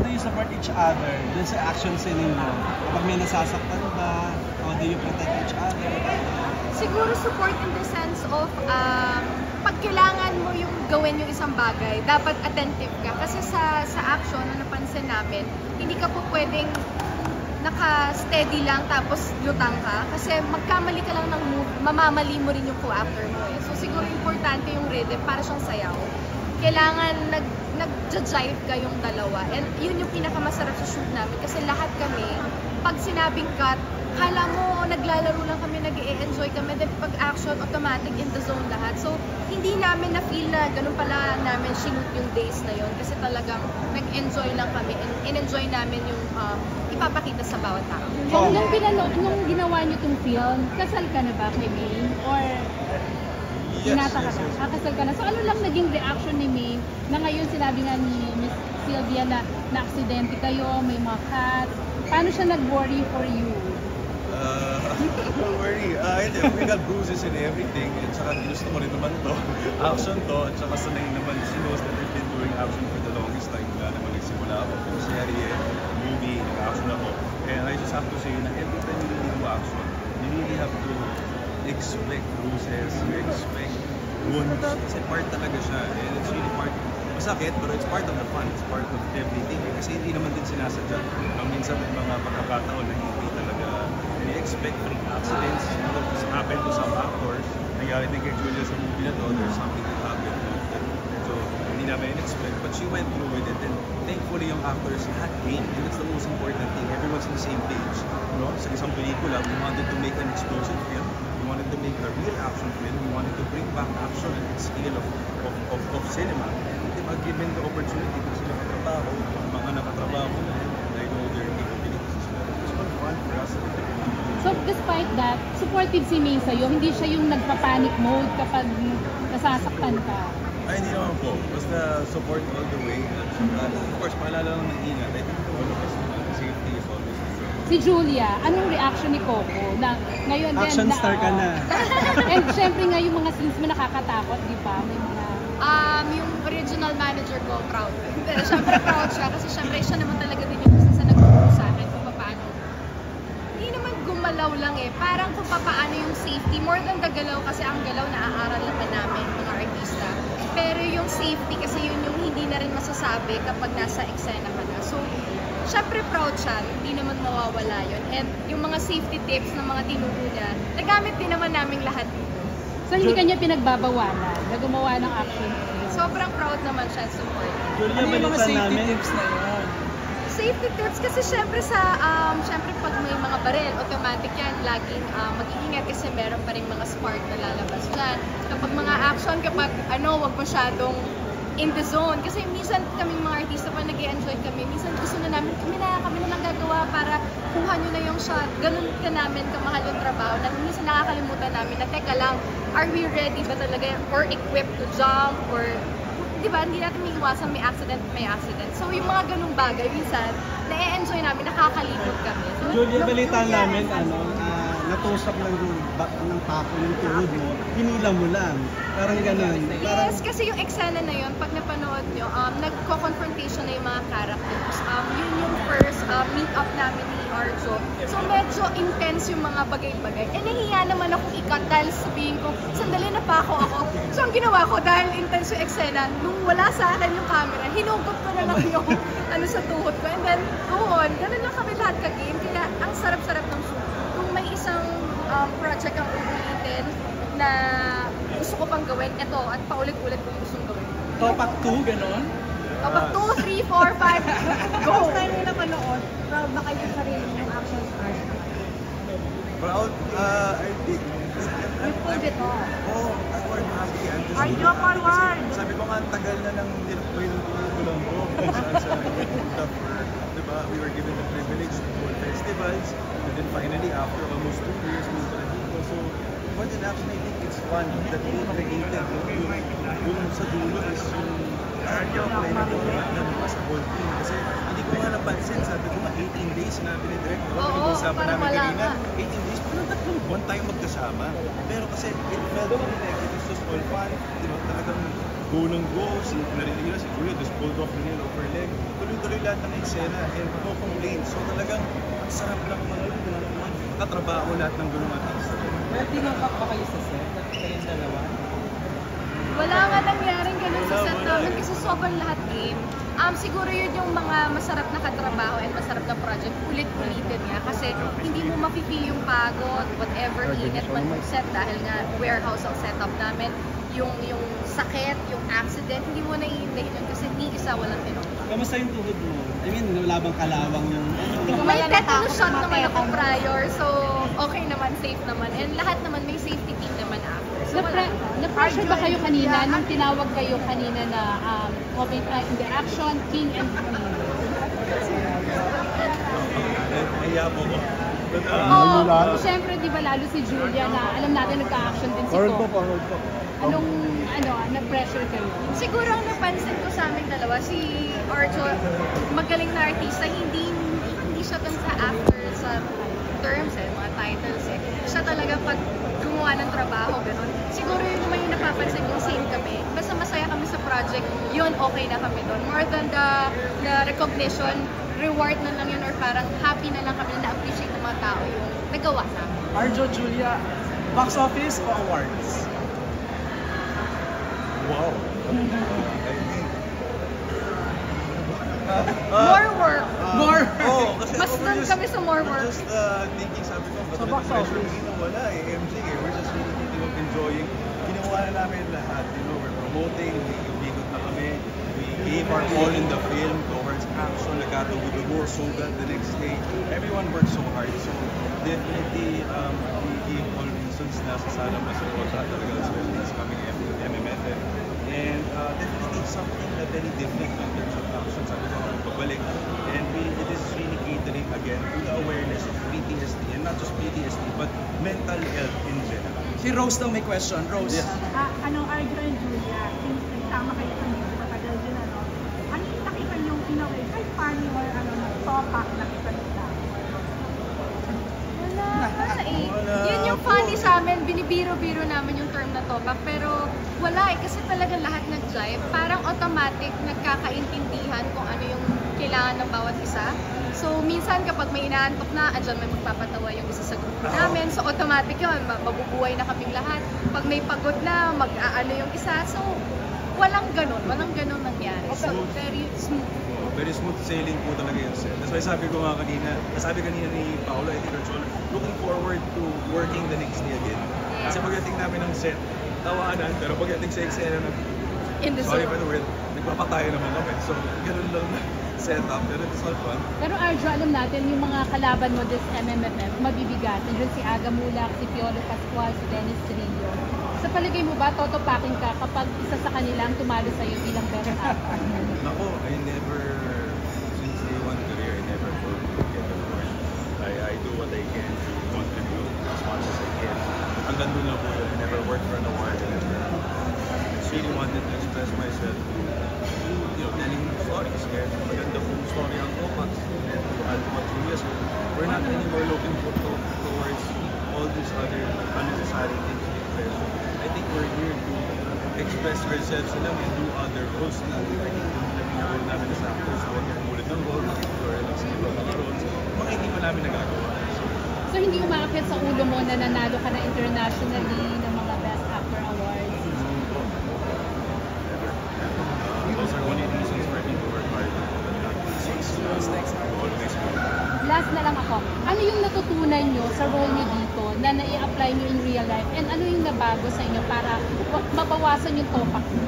do you support each other dun sa action scene ninyo? Kapag may nasasaktan ba? How do you protect each other? Siguro support in the sense of pag kailangan mo yung gawin yung isang bagay, dapat attentive ka. Kasi sa action, na napansin namin, hindi ka po pwedeng naka-steady lang tapos lutang ka. Kasi magkamali ka lang ng move, mamamali mo rin yung co-actor mo eh. So siguro importante yung rhythm para siyang sayaw. Kailangan nag-jive kayong dalawa. And yun yung pinakamasarap sa shoot namin. Kasi lahat kami, pag sinabing cut, kala mo naglalaro lang kami, nag-e-enjoy kami. Then pag action, automatic in the zone lahat. So hindi namin na-feel na ganun pala namin sinut yung days na yun. Kasi talagang nag-enjoy lang kami. And in-enjoy namin yung ipapakita sa bawat tao. Nung ginawa niyo itong film, kasal ka na ba kay May? Or hinata ka na? Kasal ka na. So ano lang naging reaction ni May na ngayon sinabi nga ni Miss Sylvia na na-aksidente kayo, may mga cut. Paano siya nag-worry for you? Don't worry. We got bruises and everything. At saka ginusto ko rin naman to. Action to. At saka sanay naman si Rose that we've been doing action for the longest time. Wala naman nagsimula ako. Yung serye, movie, nag-action ako. And I just have to say na every time you really do action, you really have to expect bruises, you expect wounds. Kasi part talaga siya. And it's really part, masakit, pero it's part of the fun. It's part of everything. Kasi hindi naman din sinasadya. Minsan may mga pagkakataon na hindi talaga expect freak accidents that happen to some actors. Nangyari din kay Julia sa movie na to, there's something that happened so hindi namin in-expect, but she went through with it, and thankfully yung actors had gain, and that's the most important thing. Everyone's on the same page. You know, sa isang pelikula, we wanted to make an explosive film, we wanted to make a real action film, we wanted to bring back action at the scale of cinema, and they were given the opportunity kasi sila katrabaho, mga nakatrabaho na, and I know their capabilities as well. It was fun for us. So despite that, supportive si May sa'yo, hindi siya yung nagpa-panic mode kapag nasasaktan ka? Ay, hindi naman po. Basta support all the way. Of course, paalala lang ng ingat. I think all of us, safety is always important. Si Julia, anong reaction ni Coco? Na ngayon Action star ka na. And syempre nga yung mga scenes mo nakakatakot, di ba? May mga... Yung original manager ko, proud. Siyempre proud siya kasi siyempre siya naman talaga din yung isa sa nag-uuro sa akin kung paano. Hindi naman gumalaw lang eh. Parang kung paano yung safety. More than the galaw kasi ang galaw naaaral naman namin mga artista. Pero yung safety kasi yun yung hindi na rin masasabi kapag nasa eksena ka na. So, syempre proud siya. Hindi naman mawawala yun. And yung mga safety tips ng mga tinuro niya, nagamit din naman namin lahat dito. So hindi kanya pinagbabawalan na gumawa ng action? Sobrang proud naman siya support. Julia, Ano yung mga balitan safety namin. tips na yun? Safety tips kasi syempre syempre pag may mga baril, automatic yan, laging mag-iingat kasi meron pa rin mga spark na lalabas dyan. Kapag mga action, kapag wag masyadong in the zone. Kasi minsan kaming mga artista pa nag-e-enjoy kami, minsan gusto na namin, kami na lang gagawa para kuha nyo na yung shot. Ganun ka namin kamahal yung trabaho na minsan nakakalimutan namin na teka lang, are we ready ba talaga or equipped to jump or diba, hindi natin may iwasan may accident. So yung mga ganung bagay, minsan, na-e-enjoy namin, nakakalimot kami. So, Julia, balitan namin, natusok ng pako yung tuhod mo, hinila mo lang. Parang ganun. Yes, kasi yung eksena na yun, pag napanood nyo, nagko-confrontation na yung mga characters. Yun yung first meet-up namin ni Arjo. So medyo intense yung mga bagay-bagay. Eh nahiya naman ako ikat dahil sabihin ko, sandali na pa ako. So ang ginawa ko, dahil intense yung eksena, nung wala sa akin yung camera, hinugot ko na lang yung sa tuhod ko. And then, go on. Ganun lang kami lahat ka-game. Kaya ang sarap-sarap ng shoot. Kung may isang project ang uulitin na gusto ko pang gawin, ito, at paulit-ulit kong gustong gawin. Topak 2, gano'n? Topak 2, 3, 4, 5, go! First time nila manood, proud ba kayo sa sarili ng action stars? Proud, I think. You pulled it off. Oh, I'm happy. I'm just Arjo, forward! Sabi ko nga, ang tagal na nang tinakboy ng tulong ko. Kung saan sa nag-punta for, diba, we were given the privilege to go to festivals. And then finally, after almost 2 years, we were dito. So, what in action, I think it's fun that we created yung sa dulo is yung Arjo play na ito na sa whole team. Kasi hindi ko nga napansin, sabi ko nga 18 days na pinidirect. Pinag-usapan namin kanina, 18 days, parang 3 buwan tayo magkasama. Pero kasi it felt like it was just all fun. Talagang go ng go, narinig nila si Julia, just pulled off nila over leg. Tuloy-tuloy lahat ng eksena and no complaints. So talagang ang sarap lang magkatrabaho lahat ng gano'ng artista. Pero tinangkap ba kayo sa set? At kayong dalawa? Wala nga nangyaring ganun sa set namin kasi sobrang lahat game. Siguro yun yung mga masarap na katrabaho and masarap na project. Ulit-ulitin niya kasi hindi mo mapipi yung pagod, whatever init man yung set dahil nga warehouse ang setup namin. Yung sakit, yung accident, hindi mo naiindahin yun kasi ni isa walang tinong. Kamusta yung tuhod mo? I mean, wala bang kalawang yung... May tetanus shot naman ako prior, so okay naman, safe naman. And lahat naman may safety team naman after. So Na-pressure ba kayo kanina nung tinawag kayo kanina na in the action, king and queen? Kaya po ko. Siyempre, di ba lalo si Julia na alam natin nagka-action din si Coco. Anong, na-pressure kayo? Siguro ang napansin ko sa aming dalawa, si Arjo, magaling na artista, hindi siya dun sa actor sa terms mga titles Siya talaga pag gumawa ng trabaho, gano'n. Siguro yun naman yung napapansin yung same kami. Basta masaya kami sa project, yun okay na kami doon. More than the recognition, reward na lang yun or parang happy na lang kami na appreciate ng mga tao yung nagawa namin. Arjo, Julia, box office o awards? Wow. More work. More! Oh, kasi Mas doon kami sa more work. Just thinking, sabi ko, Sa box office. Wala MJ We're just really thinking of enjoying. Ginawa na namin lahat. We're promoting, umikot na kami. We gave our all in the film towards action, nagkatugo-dugo, so that the next day, everyone worked so hard. So, definitely, we gave all reasons na sa sala masuporta talaga as well as coming MMFF. And definitely something na very different in terms of action. Sabi ko, pagbalik. And it is really catering again to the awareness of PTSD. And not just PTSD, but mental health in general. Si Rose daw may question. Rose. Yes. Arjo and Julia, since nagsama kayo kami, matagal din ano yung nakita niyong inaway, kahit funny or topak nakita niyo sa Wala Yun yung funny sa amin, binibiro-biro namin yung term na topak, pero wala kasi talaga lahat nag-jive. Parang automatic nagkakaintindihan kung ano yung kailangan ng bawat isa. So, minsan kapag may inaantok na, andyan may magpapatawa yung isa sa grupo namin. So, automatic yun, mabubuhay na kaming lahat. Pag may pagod na, mag-aano yung isa. So, walang ganun nangyari. So, very smooth. Very smooth sailing po talaga yung set. That's why sabi kanina ni Paolo, I think Arjona, looking forward to working the next day again. Kasi pagdating namin ng set, tawanan, pero pagdating sa eksena, sorry by the word, nagpapatayo naman kami. So, ganun lang na setup, pero it's all fun. Pero Arjo, alam natin yung mga kalaban mo this MMFF, mabibigat. Nandiyan si Aga Mulak, si Piolo Pascual, si Dennis Trillo. Sa palagay mo ba, totopakin ka kapag isa sa kanila ang tumalo sa'yo bilang best actor? Ako, I never, since day one career, I never thought to get an award. I do what I can to contribute as much as I can. Hanggang doon lang po yun. I never worked for an award. I just really wanted to express myself to telling stories. Kaya maganda po story ang Topax. And what Julia said, we're not anymore looking towards all these other unnecessary things to express. I think we're here to express ourselves lang and do other roles na I think yung role namin as actors, huwag yung ulit ng role, or lang sa ibang mga roles, mga hindi pa namin nagagawa. So hindi umakit sa ulo mo na nanalo ka na internationally ng mga Best Actor Awards? Those are only reasons for me to work hard. Last na lang ako. Ano yung natutunan nyo sa role nyo dito na nai-apply nyo in real life? And ano yung nabago sa inyo para mabawasan yung topak nyo?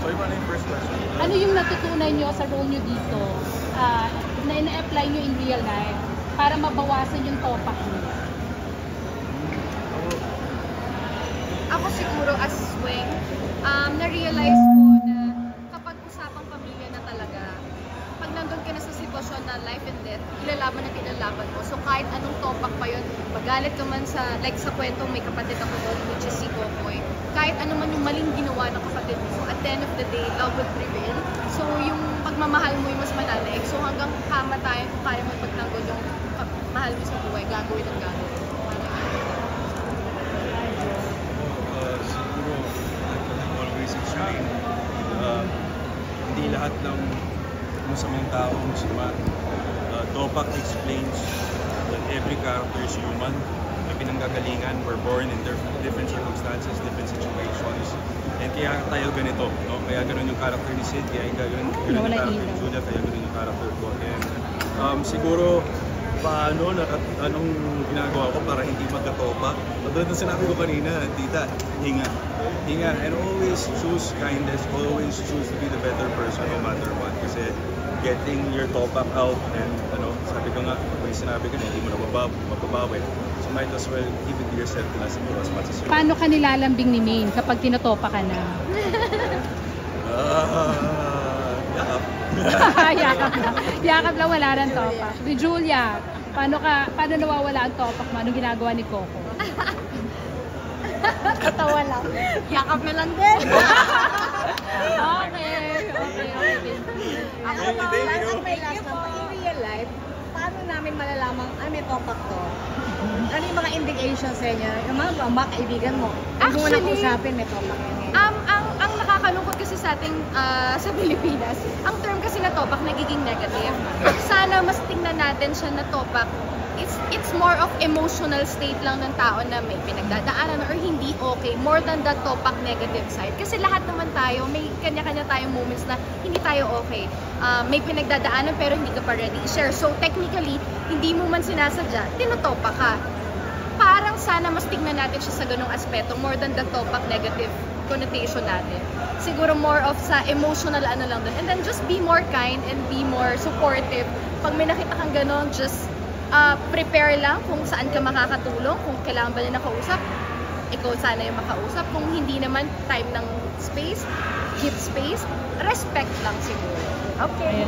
So yung first question? Ano yung natutunan nyo sa role nyo dito na ina-apply nyo in real life para mabawasan yung topak nyo? Ako siguro as swing, na-realize ko na kapag usapang pamilya na talaga, pag nandun ka na sa sitwasyon na life and death, ilalaban na pinalaban mo. So kahit anong topak pa yun, magalit ka man sa, like sa kwentong may kapatid ako doon, which is si Kokoy, kahit ano man yung maling ginawa ng kapatid mo, at the end of the day, love will prevail. So yung pagmamahal mo yung mas mananaig. So hanggang kamatayan, kung kaya mo ipagtanggol yung mahal mo sa buhay, gagawin ang gagawin. Siguro, lahat ng masamang taong suma. Topak explains that every character is human. May pinanggagalingan, we're born in different circumstances, different situations. And kaya tayo ganito, no? Kaya ganun yung character ni Sid, kaya ganun yung character ni Julia, kaya ganun yung character ko. And siguro, anong ginagawa ko para hindi magkatopa? Katulad ng sinabi ko kanina, tita, hinga. Hinga, and always choose kindness, always choose to be the better person no matter what. Kasi getting your topak out and sabi ko nga, pag sinabi ko na hindi mo na mababawi. So might as well keep it to yourself as much as you Paano ka nilalambing ni Maine kapag tinatopa ka na? Yakap. Yakap lang. Yakap lang, wala nang topak. Di Julia, paano nawawala ang topak mo? Anong ginagawa ni Coco? Katawa lang. Yakap na lang din. Okay. Ako naman, ang may last naman, in real life, paano namin malalamang, may topak to? Ano yung mga indications sa inyo? Yung mga kaibigan mo, huwag mo nang usapin, may topak yan. Ang nakakalungkot kasi sa ating sa Pilipinas, ang term kasi na topak nagiging negative. Sana mas tingnan natin siya na topak. It's more of emotional state lang ng tao na may pinagdadaanan or hindi okay, more than the topak negative side. Kasi lahat naman tayo, may kanya-kanya tayong moments na hindi tayo okay. May pinagdadaanan pero hindi ka pa ready i-share. So technically, hindi mo man sinasadya, tinotopak ka. Parang sana mas tingnan natin siya sa ganung aspeto, more than the topak negative connotation natin. Siguro more of sa emotional lang dun. And then just be more kind and be more supportive. Pag may nakita kang ganon, just prepare lang kung saan ka makakatulong, kung kailangan ba na nakausap, ikaw sana yung makausap. Kung hindi naman, time ng space, give space, respect lang siguro. Okay.